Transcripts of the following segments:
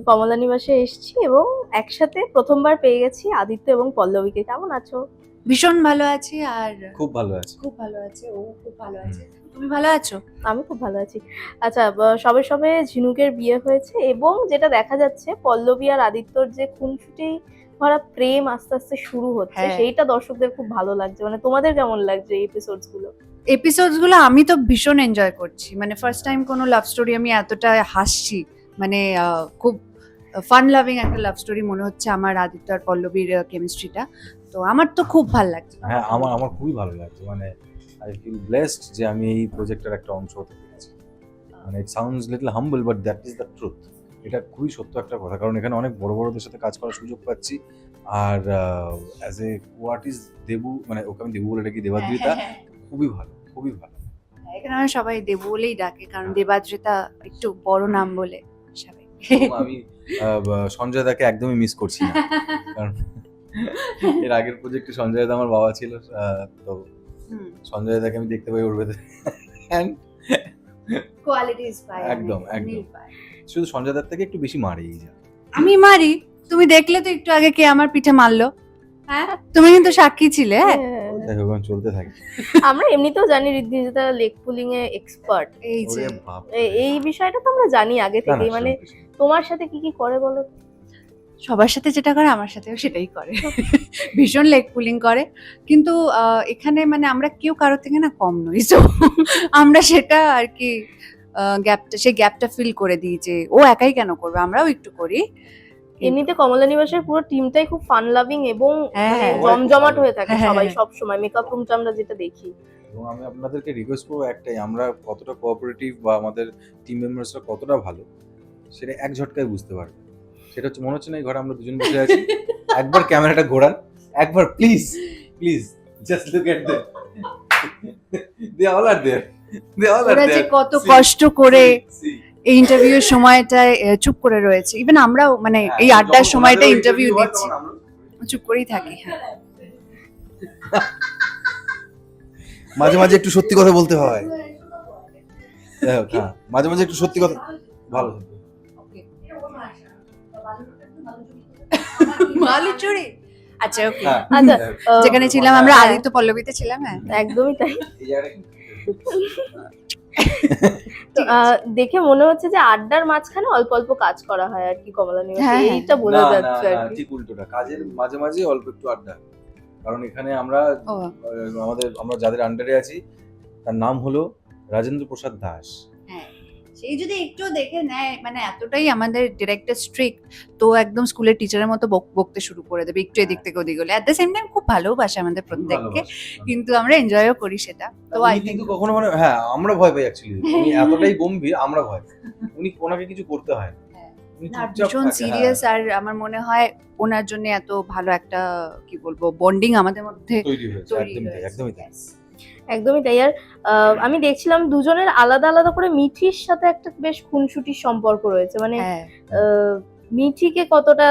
কমলা নিবাসে এসেছি এবং একসাথে প্রথমবার পেয়ে গেছি আদিত্য এবং পল্লবীকে। কেমন আছো? ভীষণ ভালো আছি। আর খুব ভালো আছে। খুব ভালো আছে, ও খুব ভালো আছে। তুমি ভালো আছো? আমি খুব ভালো আছি। আচ্ছা, সবে সবে ঝিনুকের বিয়ে হয়েছে এবং যেটা দেখা যাচ্ছে পল্লবী আর আদিত্যর যে খুনসুটি ভরা প্রেম আস্তে আস্তে শুরু হচ্ছে, হ্যাঁ। সেইটা দর্শকদের খুব ভালো লাগছে। মানে তোমাদের কেমন লাগছে এই এপিসোডস গুলো আমি তো ভীষণ এনজয় করছি। মানে ফার্স্ট টাইম কোনো লাভ স্টোরি আমি এতটা হাসছি। মানে খুব ফান লাভিং একটা লাভ স্টোরি মনে হচ্ছে আমার আদিত্য আর পল্লবীর কেমিস্ট্রিটা। তো আমার তো খুব ভালো লাগছে। হ্যাঁ, আমার খুবই ভালো লাগছে। মানে আই ফিল ব্লেসড যে আমি এই প্রজেক্টের একটা অংশ হতে পেরেছি। মানে it sounds little humble but that is the truth. এটা খুবই সত্য একটা কথা, কারণ এখানে অনেক বড় বড়দের সাথে কাজ করার সুযোগ পাচ্ছি। আর অ্যাজ এ কোয়ার্টিস্ট দেবু, মানে ওকে আমি দেবু বলে ডাকি, দেবাদ্রিতা খুবই ভালো, খুবই ভালো। এখানে আমরা সবাই দেবু বলেই ডাকে, কারণ দেবাদ্রিতা একটু বড় নাম বলে সবাই। এবং আমি সঞ্জয় দাকে একদমই মিস করছি না, কারণ এর আগের প্রজেক্টে সঞ্জয় দা আমার বাবা ছিল। তো সঞ্জয় দাকে আমি দেখতে পাই ওর ভেতরে কোয়ালিটিস পাই একদম একদম। শুধু সঞ্জয় দার থেকে একটু বেশি মারে এই যা। আমি মারি, তুমি দেখলে তো একটু আগে কে আমার পিঠে মারলো। হ্যাঁ, তুমি কিন্তু সাক্ষী ছিলে। চলতে থাকে। আমরা এমনিতেও জানি ঋদ্ধিজা লেগ পুলিং এ এক্সপার্ট। এই যে এই বিষয়টা তো আমরা জানি আগে থেকেই। মানে তোমার সাথে কি কি করে বলো? সবার সাথে যেটা করে আমার সাথেও সেটাই করে। ভীষণ লেগ পুলিং করে। কিন্তু এখানে মানে আমরা কেউ কারোর থেকে না কম নই। তো আমরা সেটা আর কি সেই গ্যাপটা ফিল করে দিই যে ও একাই কেন করবে, আমরাও একটু করি। এমনিতে কমলা নিবাসের পুরো টিমটাই খুব ফান লাভিং এবং হ্যাঁ, জমজমাট হয়ে থাকে হ্যাঁ, সবাই হ্যাঁ। সব সময়। মেকআপ রুমটা আমরা যেটা দেখি, এবং আমি আপনাদেরকে রিকোয়েস্ট করবো একটাই, আমরা কতটা কোঅপারেটিভ বা আমাদের টিম মেম্বার্সরা কতটা ভালো সেটা এক ঝটকায় বুঝতে পারবে। সেটা হচ্ছে, মনে হচ্ছে না এই ঘরে আমরা দুজন বসে আছি। একবার ক্যামেরাটা ঘোরান, একবার please please just look at them. They all are there, they all are ওরা যে দেয়ার। কত কষ্ট করে এই ইন্টারভিউর সময়টায় চুপ করে রয়েছে। ইভেন আমরাও মানে এই আড্ডার সময়টা ইন্টারভিউ দিচ্ছি, চুপ করেই থাকি। মাঝে মাঝে একটু সত্যি কথা বলতে হয়। হ্যাঁ, মাঝে মাঝে একটু সত্যি কথা ভালো। মালুচুরি। আচ্ছা, ওকে। আচ্ছা, যেখানে ছিলাম আমরা আদিত্য পল্লবীতে ছিলাম। হ্যাঁ, একদমই তাই। তো দেখে মনে হচ্ছে যে আড্ডার মাঝখানে অল্প অল্প কাজ করা হয় আর কি কমলা নিবাসে, এইটা বোঝা যাচ্ছে আর কি। ঠিক উল্টোটা, কাজের মাঝে মাঝে অল্প একটু আড্ডা। কারণ এখানে আমরা আমরা যাদের আন্ডারে আছি তার নাম হলো রাজেন্দ্র প্রসাদ দাস। সেই যদি একটু দেখে নেয়, মানে এতটাই আমাদের ডিরেক্টর স্ট্রিক্ট, তো একদম স্কুলের টিচারের মতো বকতে শুরু করে দেবে একটু এদিক থেকে ওদিক হলে। অ্যাট দ্য সেম টাইম খুব ভালোবাসে আমাদের প্রত্যেককে, কিন্তু আমরা এনজয়ও করি সেটা। তো আই থিঙ্ক কখনো মানে হ্যাঁ আমরা ভয় পাই অ্যাকচুয়ালি, উনি এতটাই গম্ভীর, আমরা ভয় পাই। ওনাকে কিছু করতে হয় না, উনি চুপচাপ ভীষণ থাকে। সিরিয়াস। আর আমার মনে হয় ওনার জন্য এত ভালো একটা কি বলবো বন্ডিং আমাদের মধ্যে তৈরি হয়েছে। একদমই তাই। একদমই তাই। আর আমি দেখছিলাম দুজনের আলাদা আলাদা করে মিঠির সাথে একটা বেশ খুনসুটির সম্পর্ক রয়েছে। মানে মিঠিকে কতটা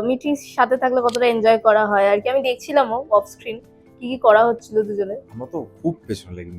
মিঠির সাথে থাকলে কতটা এনজয় করা হয় আর কি। আমি দেখছিলামও অফ স্ক্রিন কি কি করা হচ্ছিল দুজনের। আমরা তো খুব পেছনে লাগি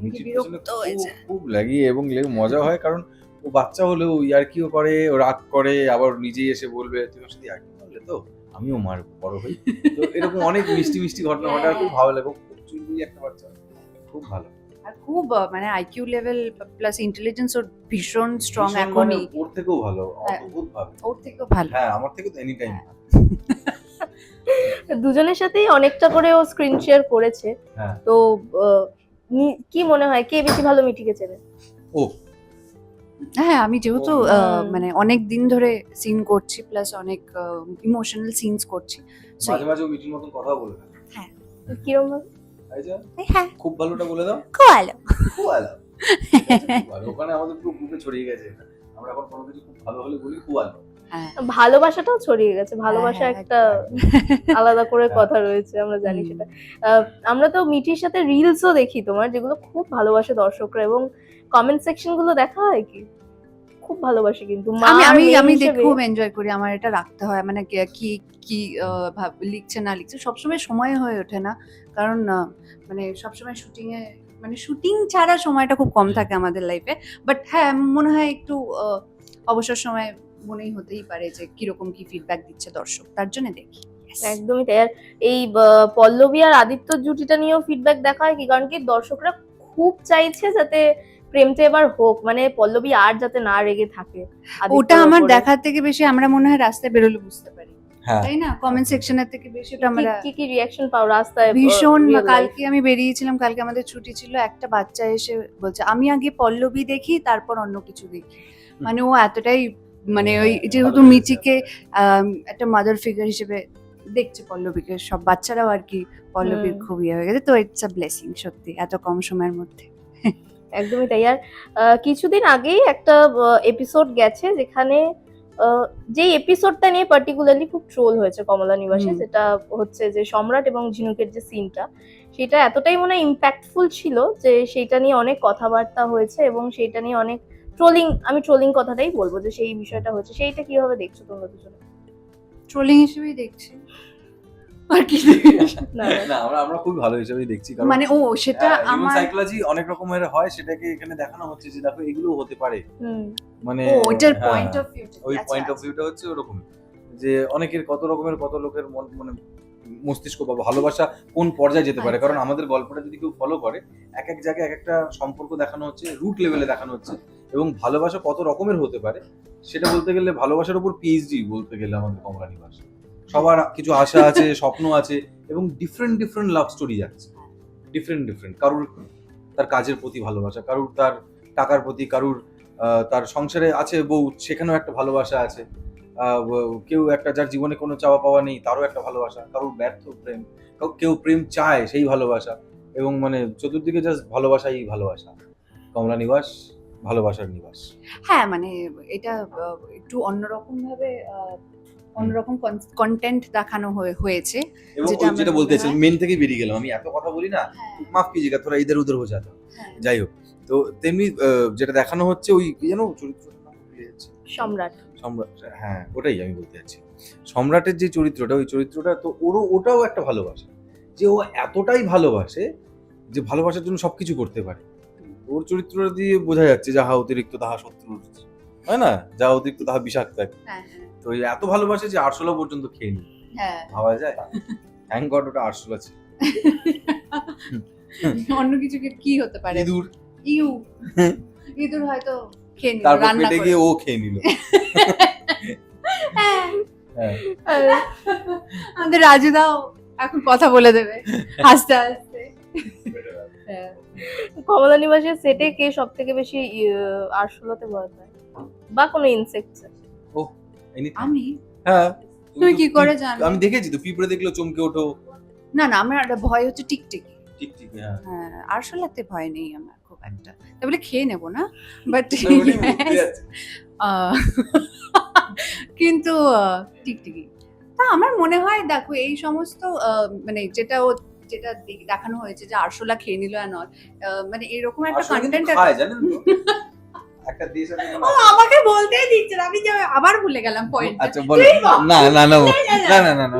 মিঠির পেছনে, হয়েছে খুব লাগি এবং মজা হয়, কারণ ও বাচ্চা হলেও ইয়ার্কিও করে, ও রাগ করে, আবার নিজেই এসে বলবে তুই আমার সাথে ইয়ার্কি করলে তো আমিও মার বড় হই। তো এরকম অনেক মিষ্টি মিষ্টি ঘটনা ঘটে, আর খুব ভালো লাগে। খুব চুলবুলি একটা বাচ্চা, খুব ভালো। আর খুব মানে আইকিউ লেভেল প্লাস ইন্টেলিজেন্স ওর ভীষণ স্ট্রং ভীষণ, এখনই। মানে ওর থেকেও ভালো, অদ্ভুত ভাবে। ওর থেকেও ভালো। হ্যাঁ, আমার থেকে তো এনি টাইম। দুজনের সাথেই অনেকটা করে ও স্ক্রিন শেয়ার করেছে। হ্যাঁ। তো কি মনে হয় কে বেশি ভালো মিঠিকে চেনে? ও হ্যাঁ, আমি যেহেতু মানে অনেক দিন ধরে সিন করছি, প্লাস অনেক ইমোশনাল সিনস করছি। মাঝে মাঝে মিঠির মতন কথা বলে না। হ্যাঁ, কিরকম ভাবে? হ্যাঁ, খুব ভালোটা বলে দাও। খুব ভালো। খুব ভালো। ওখানে আমাদের পুরো গ্রুপে ছড়িয়ে গেছে। আমরা এখন কোনো কিছু খুব ভালো হলে বলি খুব ভালো। ভালোবাসাটাও ছড়িয়ে গেছে। ভালোবাসা একটা আলাদা করে কথা রয়েছে, আমরা জানি সেটা। আমরা তো মিঠির সাথে রিলসও দেখি তোমার, যেগুলো খুব ভালোবাসে দর্শকরা, এবং কমেন্ট সেকশন গুলো দেখা হয় কি খুব ভালোবাসে। কিন্তু আমি খুব এনজয় করি। আমার এটা রাখতে হয়, মানে কি কি লিখছে না লিখছে সবসময় সময় হয়ে ওঠে না, কারণ মানে সবসময় শুটিং এ, মানে শুটিং ছাড়া সময়টা খুব কম থাকে আমাদের লাইফে। বাট হ্যাঁ, মনে হয় একটু অবসর সময় মনেই হতেই পারে যে কিরকম কি ফিডব্যাক দিচ্ছে দর্শক, তার জন্য দেখি। Yes. একদমই তাই। আর এই পল্লবী আর আদিত্যর জুটিটা নিয়েও ফিডব্যাক দেখা হয় কি, কারণ কি দর্শকরা খুব চাইছে যাতে প্রেমটা এবার হোক, মানে পল্লবী আর যাতে না রেগে থাকে আদিত্যর ওটা আমার ওপরে। দেখার থেকে বেশি আমরা মনে হয় রাস্তায় বেরোলে বুঝতে পারি, হ্যাঁ তাই না? কমেন্ট সেকশনের থেকে বেশি ওটা আমরা কি কি রিয়াকশন পাও রাস্তায়? ভীষণ। real life? কালকে আমি বেরিয়েছিলাম, কালকে আমাদের ছুটি ছিল, একটা বাচ্চা এসে বলছে আমি আগে পল্লবী দেখি তারপর অন্য কিছু দেখি। মানে ও এতটাই মানে ওই যেহেতু মিচিকে একটা মাদার ফিগার হিসেবে দেখছে পল্লবীকে, সব বাচ্চারাও আর কি পল্লবীর খুব ইয়ে হয়ে গেছে। তো ইটস আ ব্লেসিং সত্যি এত কম সময়ের মধ্যে। একদমই তাই। আর কিছুদিন আগেই একটা এপিসোড গেছে যেখানে যেই এপিসোডটা নিয়ে পার্টিকুলারলি খুব ট্রোল হয়েছে কমলা নিবাসে, যেটা হচ্ছে যে সম্রাট এবং ঝিনুকের যে সিনটা, সেটা এতটাই মনে হয় ইম্প্যাক্টফুল ছিল যে সেইটা নিয়ে অনেক কথাবার্তা হয়েছে এবং সেইটা নিয়ে অনেক ট্রোলিং, আমি ট্রোলিং কথাটাই বলবো যে সেই বিষয়টা হচ্ছে। সেইটা কিভাবে দেখছো তোমরা দুজনে? ট্রোলিং হিসেবেই দেখছি আর কি। না না আমরা খুব ভালো হিসেবেই দেখছি, কারণ মানে ও সেটা আমার সাইকোলজি অনেক রকমের হয়, সেটাকে এখানে দেখানো হচ্ছে যে দেখো এগুলো হতে পারে। মানে ওটার হ্যাঁ, পয়েন্ট অফ ভিউ, ওই পয়েন্ট অফ ভিউটা হচ্ছে ওরকম যে অনেকের কত রকমের কত লোকের মন মানে মস্তিষ্ক বা ভালোবাসা কোন পর্যায়ে যেতে পারে। কারণ আমাদের গল্পটা যদি কেউ ফলো করে, এক এক জায়গায় এক একটা সম্পর্ক দেখানো হচ্ছে, রুট লেভেলে দেখানো হচ্ছে, এবং ভালোবাসা কত রকমের হতে পারে সেটা বলতে গেলে ভালোবাসার উপর পিএইচডি বলতে গেলে আমাদের কমলা নিবাস। সবার কিছু আশা আছে, স্বপ্ন আছে, এবং ডিফারেন্ট ডিফারেন্ট লাভ স্টোরি যাচ্ছে, ডিফারেন্ট। কারুর তার কাজের প্রতি ভালোবাসা, কারুর তার টাকার প্রতি, কারুর তার সংসারে আছে বউ, সেখানেও একটা ভালোবাসা আছে, কেউ একটা যার জীবনে কোনো চাওয়া পাওয়া নেই তারও একটা ভালোবাসা, কারুর ব্যর্থ প্রেম, কেউ প্রেম চায় সেই ভালোবাসা, এবং মানে চতুর্দিকে জাস্ট ভালোবাসা। কমলা নিবাস ভালোবাসার নিবাস। হ্যাঁ মানে এটা একটু অন্যরকম ভাবে অন্যরকম কন্টেন্ট দেখানো হয়েছে, এবং যেটা আমার যেটা মনে বলতে চাইছি, হয়- মেন থেকে বেরিয়ে গেলাম, আমি এত কথা বলি না, মাফ কিজিয়েগা, থোড়া ইধার উধার হয়ে যাতা। যাই হোক, তো তেমনি যেটা দেখানো হচ্ছে ওই কি যেন চরিত্রটার নাম ভুলে যাচ্ছি, সম্রাট। হ্যাঁ ওটাই আমি বলতে যাচ্ছি। সম্রাটের যে চরিত্রটা, ওই চরিত্রটা তো ওটাও একটা ভালোবাসা, যে ও এতটাই ভালোবাসে যে ভালোবাসার জন্য সবকিছু করতে পারে। ওর চরিত্রটা দিয়ে বোঝা যাচ্ছে যাহা অতিরিক্ত তাহা শত্রুর, হয় না, যা অতিরিক্ত তাহা বিষাক্ত। তো এই এত ভালোবাসে যে আরশোলা পর্যন্ত খেয়ে নি, ভাবা যায়? থ্যাংক গড ওটা আরশোলা ছিল। অন্য কিছু কি হতে পারে? ইঁদুর হয়তো খেয়ে নিল, তারপর রান্না পেটে করে। গিয়ে ও খেয়ে নিল। হ্যাঁ আমাদের রাজুদাও এখন কথা বলে দেবে হাসতে হাসতে। হ্যাঁ। কমলা নিবাসের সেটে কে সব থেকে বেশি আরশোলাতে ভয় পায় বা কোনো ইনসেক্টস? আমি? হ্যাঁ, তুই কি করে জানো? আমি দেখেছি তো, পিঁপড়ে দেখলেও চমকে ওঠো। না আমার একটা ভয় হচ্ছে টিকটিকি। টিকটিকি, হ্যাঁ। হ্যাঁ, আরশোলাতে ভয় নেই আমার খুব একটা, তাই বলে খেয়ে নেবো না, বাট কিন্তু টিকটিকি তা আমার মনে হয় দেখো এই সমস্ত মানে যেটা দেখানো হয়েছে যে আরশোলা খেয়ে নিল আর নয়, মানে এরকম একটা কন্টেন্ট খায় জানেন তো, একটা দেশ আছে ও আমাকে বলতেই দিচ্ছে না, আমি যে আবার ভুলে গেলাম পয়েন্ট। আচ্ছা বলো। না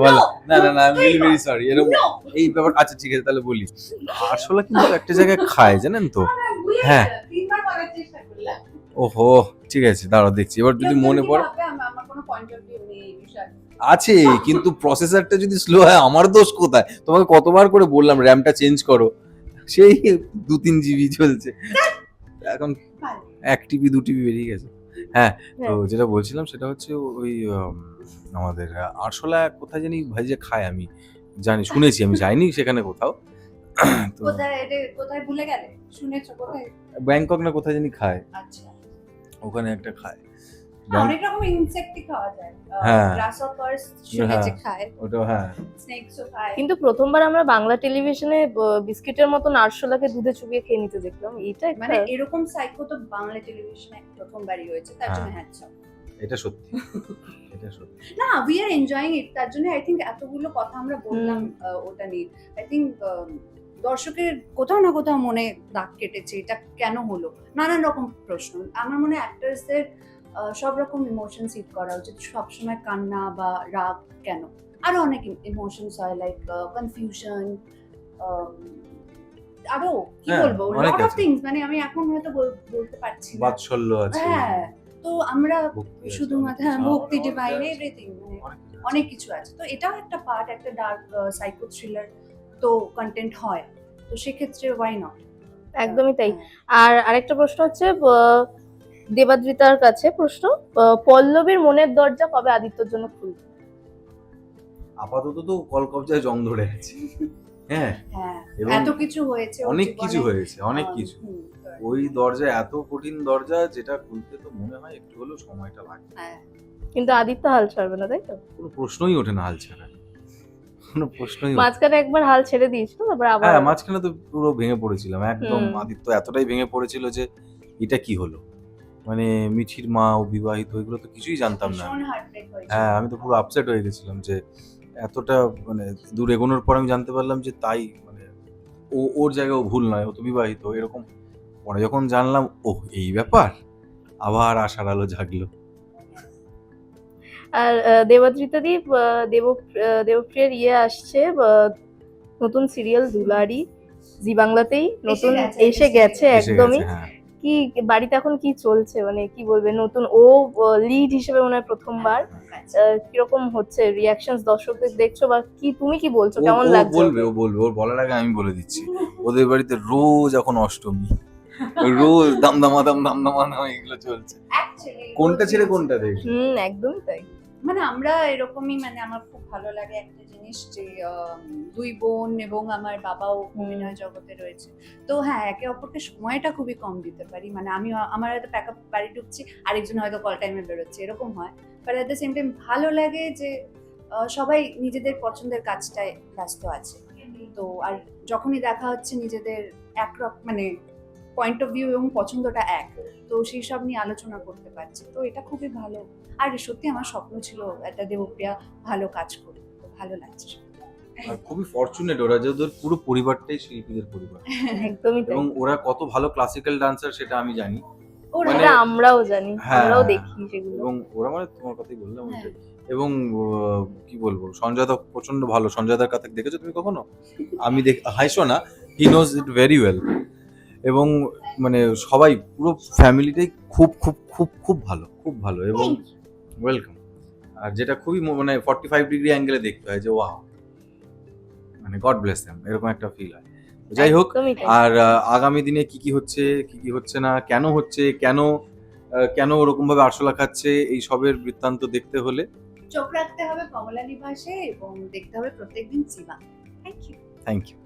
বলো। না আমি ভেরি সরি, এরকম এই ব্যাপার। আচ্ছা ঠিক আছে তাহলে বলি, আরশোলা কিন্তু একটা জায়গায় খায় জানেন তো। হ্যাঁ ওহো ঠিক আছে, দাঁড়াও দেখছি এবার যদি মনে পড়ে। আমার কোনো পয়েন্ট অফ ভিউ নেই এই বিষয়ে। আছে, কিন্তু প্রসেসরটা যদি স্লো হয় আমার দোষ কোথায়? তোমাকে কতবার করে বললাম র্যামটা চেঞ্জ করো, সেই 2-3 জিবি চলছে এখন, 1 টিবি 2 টিবি বেরিয়ে গেছে। হ্যাঁ, তো যেটা বলছিলাম সেটা হচ্ছে ওই আমাদের আরশোলা কোথায় জানি ভাইজে খায়, আমি জানি, শুনেছি, আমি যাইনি সেখানে কোথাও। তো কোথায় ভুলে গেলে? শুনেছো কোথায়? ব্যাংকক না কোথায় জানি খায়, আচ্ছা ওখানে একটা খায়। অনেক রকম ইনসেক্টই খাওয়া যায়, হ্যাঁ। গ্রাসহপারস শুনেছি খায়, ওটা হ্যাঁ। স্নেকসও খায়। কিন্তু প্রথমবার আমরা বাংলা টেলিভিশনে বিস্কিটের মতন আরশোলাকে দুধে চুবিয়ে খেয়ে নিতে দেখলাম, এটা মানে এরকম সাইকো তো বাংলা টেলিভিশনে প্রথমবারই হয়েছে, তার জন্য হ্যাটস অফ। এটা সত্যি, এটা সত্যি। না উই আর এনজয়িং ইট, তার জন্য আই থিংক এতগুলো কথা আমরা বললাম ওটা নিয়ে। আই থিংক দর্শকের কোথাও না কোথাও মনে দাগ কেটেছে, এটা কেন হলো, নানান রকম প্রশ্ন। আমার মনে হয় অ্যাক্টরসদের সব রকম ইমোশন সিট করা উচিত, সবসময় কান্না বা রাগ কেন, আরো অনেক ইমোশনস হয়, লাইক কনফিউশন, আরো কি বলবো, লট অফ থিংস, মানে আমি এখন হয়তো বলতে পারছি না। বাৎসল্য আছে, হ্যাঁ তো আমরা ভক্তি আছে, শুধুমাত্র অনেক কিছু, ভক্তি অনেক ডিভাইন আছে, এভরিথিং অনেক কিছু আছে। অনেক কিছু আছে, তো এটাও একটা পার্ট, একটা ডার্ক সাইকো থ্রিলার তো কন্টেন্ট হয়, তো সেক্ষেত্রে ওয়াই নট। একদমই তাই। আর আরেকটা প্রশ্ন হচ্ছে দেবাদ্রিতার কাছে প্রশ্ন, পল্লবীর মনের দরজা কবে আদিত্যর জন্য খুলবে? আপাতত তো কলকবজায় জং ধরে আছে। হ্যাঁ, হ্যাঁ, এবং এত কিছু হয়েছে ওর অনেক জীবনে, কিছু হয়েছে, অনেক কিছু। ওই দরজা এত কঠিন দরজা, যেটা খুলতে তো মনে হয় একটু হলেও সময়টা লাগে। হ্যাঁ, কিন্তু আদিত্য হাল ছাড়বে না, তাই তো? কোনো প্রশ্নই ওঠে না হাল ছাড়া, কোনো প্রশ্নই ওঠে না। মাঝখানে একবার হাল ছেড়ে দিয়েছিল, তারপর আবার হ্যাঁ, মাঝখানে তো পুরো ভেঙে পড়েছিলাম একদম। হুম। আদিত্য এতটাই ভেঙে পড়েছিল যে এটা কি হলো, মানে মিঠির মা ও বিবাহিত, এগুলো তো কিছুই জানতাম না ভীষণ আমি। হার্টব্রেক হয়েছে। হ্যাঁ, আমি তো পুরো আপসেট হয়ে গেছিলাম যে এতটা, মানে দূর এগোনোর পর আমি জানতে পারলাম যে তাই, মানে ওর জায়গায় ও ভুল নয়, ও তো বিবাহিত এরকম। পরে যখন জানলাম ওহ এই ব্যাপার, আবার আশার আলো জাগলো। আর দেবাদ্রিতাদি দেবপ্রিয়ার আসছে, নতুন সিরিয়াল দুলারি, জি বাংলাতেই নতুন এসে গেছে এসে একদমই। গেছে, হ্যাঁ। কি বাড়িতে এখন কি চলছে, মানে কি বলবে, নতুন ও লিড হিসেবে মনে হয় প্রথমবার, কিরকম হচ্ছে রিয়াকশনস দর্শকদের দেখছো, বা কি তুমি কি বলছো, কেমন ও লাগছে? বলবে, ওর বলার আগে আমি বলে দিচ্ছি, ওদের বাড়িতে রোজ এখন অষ্টমী, রোজ দামদামা এগুলো চলছে। কোনটা ছেড়ে কোনটা দেখবে? একদমই তাই। মানে আমরা এরকমই, মানে আমার খুব ভালো লাগে একটা জিনিস যে দুই বোন এবং আমার বাবাও অভিনয় জগতে রয়েছে, তো হ্যাঁ একে অপরকে সময়টা খুবই কম দিতে পারি, মানে আমি আমার হয়তো প্যাক আপ বাড়ি ঢুকছি, আরেকজন হয়তো কল টাইমে বেরোচ্ছে, এরকম হয়, but at the same time ভালো লাগে যে সবাই নিজেদের পছন্দের কাজটায় ব্যস্ত আছে, তো আর যখনই দেখা হচ্ছে নিজেদের মানে পয়েন্ট অফ ভিউ এবং পছন্দটা এক, তো সেই সব নিয়ে আলোচনা করতে পারছি, তো এটা খুবই ভালো। আর সত্যি আমার স্বপ্ন ছিল একটা দেবপ্রিয়া ভালো কাজ করবে, তো ভালো লাগছে। আর খুবই ফরচুনেট ওরা যে ওদের পুরো পরিবারটাই শিল্পীদের পরিবার, একদমই তাই। এবং ওরা কত ভালো ক্লাসিক্যাল ডান্সার সেটা আমি জানি, ওরা সেটা আমরাও জানি, হ্যাঁ, আমরাও দেখি সেগুলো। এবং ওরা, মানে তোমার কথাই বললাম ওইটাই। এবং কি বলবো, সঞ্জয় দা প্রচন্ড ভালো। সঞ্জয় দার কথা দেখেছো তুমি কখনো? আমি হাইসো না, he knows it very well. এবং মানে সবাই পুরো ফ্যামিলিটাই খুব খুব খুব খুব ভালো, খুব ভালো, এবং ওয়েলকাম। আর যেটা খুবই মানে 45 ডিগ্রি অ্যাঙ্গেলে দেখতে হয় যে ওয়াও, মানে গড ব্লেস দেম, এরকম একটা ফিল হয়। যাই হোক, একদমই তাই। আর আগামী দিনে কি কি হচ্ছে, কি কি হচ্ছে না, কেন হচ্ছে, কেন ওরকম ভাবে আরশোলা খাচ্ছে, এই সবের বৃত্তান্ত দেখতে হলে চোখ রাখতে হবে কমলা নিবাসে এবং দেখতে হবে প্রত্যেকদিন জিবা। Thank you. Thank you.